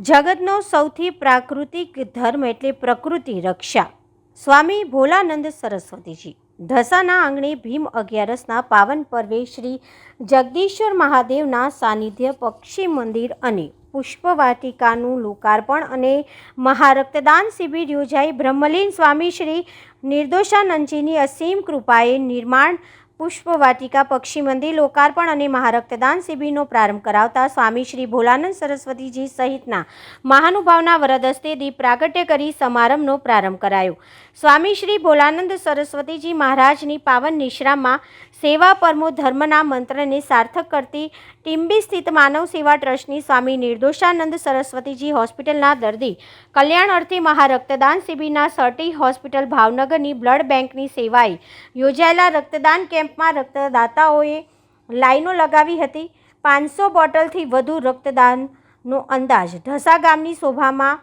જગતનો સૌથી પ્રાકૃતિક ધર્મ એટલે પ્રકૃતિ રક્ષા. સ્વામી ભોલાનંદ સરસ્વતીજી. ઢસાના આંગણે ભીમ અગિયારસના પાવન પર્વે શ્રી જગદીશ્વર મહાદેવના સાનિધ્ય, પક્ષી મંદિર અને પુષ્પવાટિકાનું લોકાર્પણ અને મહારક્તદાન શિબિર યોજાઈ. બ્રહ્મલીન સ્વામી શ્રી નિર્દોષાનંદજીની અસીમ કૃપાએ નિર્માણ પુષ્પવાટિકા, પક્ષી મંદિર લોકાર્પણ અને મહારક્તદાન શિબિરનો પ્રારંભ કરાવતા સ્વામી શ્રી ભોલાનંદ સરસ્વતીજી સહિતના મહાનુભાવના વરદ હસ્તે દીપ પ્રાગટ્ય કરી સમારંભનો પ્રારંભ કરાયો. સ્વામી શ્રી ભોલાનંદ સરસ્વતીજી મહારાજની પાવન નિશ્રામાં સેવા પરમો ધર્મના મંત્રને સાર્થક કરતી ટીમ્બી સ્થિત માનવ સેવા ટ્રસ્ટની સ્વામી નિર્દોષાનંદ સરસ્વતીજી હોસ્પિટલના દર્દી કલ્યાણ અર્થે મહારક્તદાન શિબિરના સર્ટી હોસ્પિટલ ભાવનગરની બ્લડ બેંકની સેવાએ યોજાયેલા રક્તદાન કેમ્પમાં રક્તદાતાઓએ લાઈનો લગાવી હતી. 500 બોટલથી વધુ રક્તદાનનો અંદાજ. ઢસા ગામની શોભામાં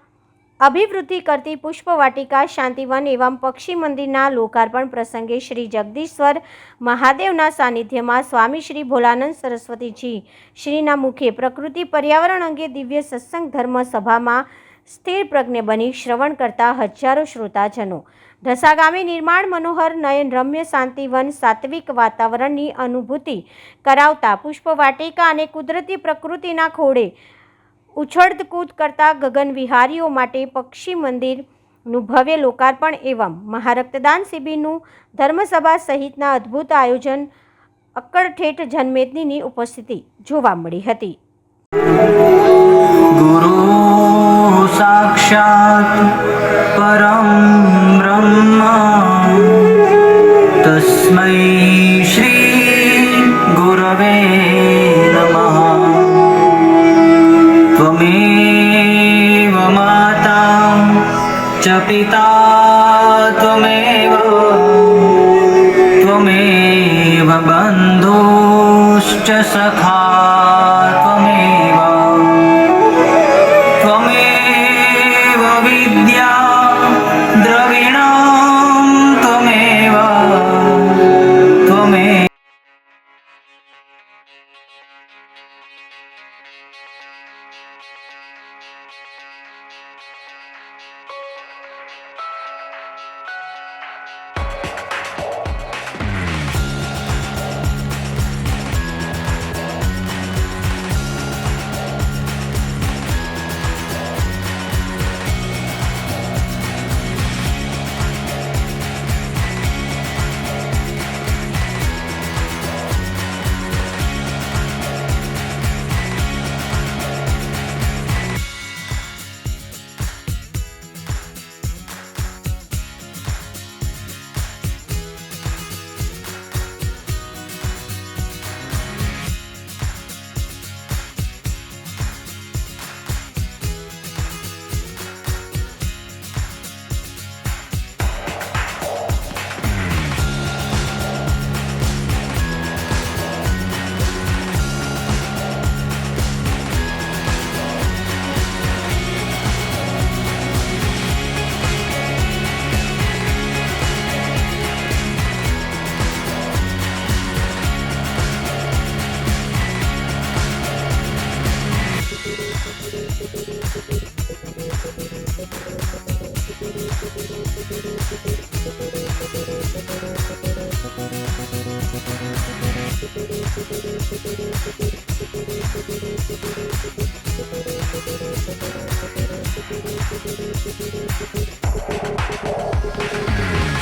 અભિવૃદ્ધિ કરતી પુષ્પવાટિકા, શાંતિવન એવં પક્ષી મંદિરના લોકાર્પણ પ્રસંગે શ્રી જગદીશ્વર મહાદેવના સાનિધ્યમાં સ્વામી શ્રી ભોલાનંદ સરસ્વતીજી શ્રીના મુખે પ્રકૃતિ પર્યાવરણ અંગે દિવ્ય સત્સંગ ધર્મ સભામાં સ્થિર પ્રજ્ઞ બની શ્રવણ કરતા હજારો શ્રોતાજનો. ઢસા ગામે નિર્માણ મનોહર નયન રમ્ય શાંતિવન, સાત્વિક વાતાવરણની અનુભૂતિ કરાવતા પુષ્પવાટિકા અને કુદરતી પ્રકૃતિના ખોળે ઉછળકૂદ કરતા ગગન વિહારીઓ માટે પક્ષી મંદિરનું ભવ્ય લોકાર્પણ એવં મહારક્તદાન શિબિરનું ધર્મસભા સહિતના અદ્ભુત આયોજન અક્કડઠેઠ જનમેદનીની ઉપસ્થિતિ જોવા મળી હતી. ગુરુ સાક્ષાત પરમ બ્રહ્મ તસ્મૈ શ્રી ગુરવે નમઃ. ત્વમેવ માતા ચ પિતા ત્વમેવ બંધુશ્ચ સખા ત્વમેવ વિદ્યા દ્રવિણં ત્વમેવ.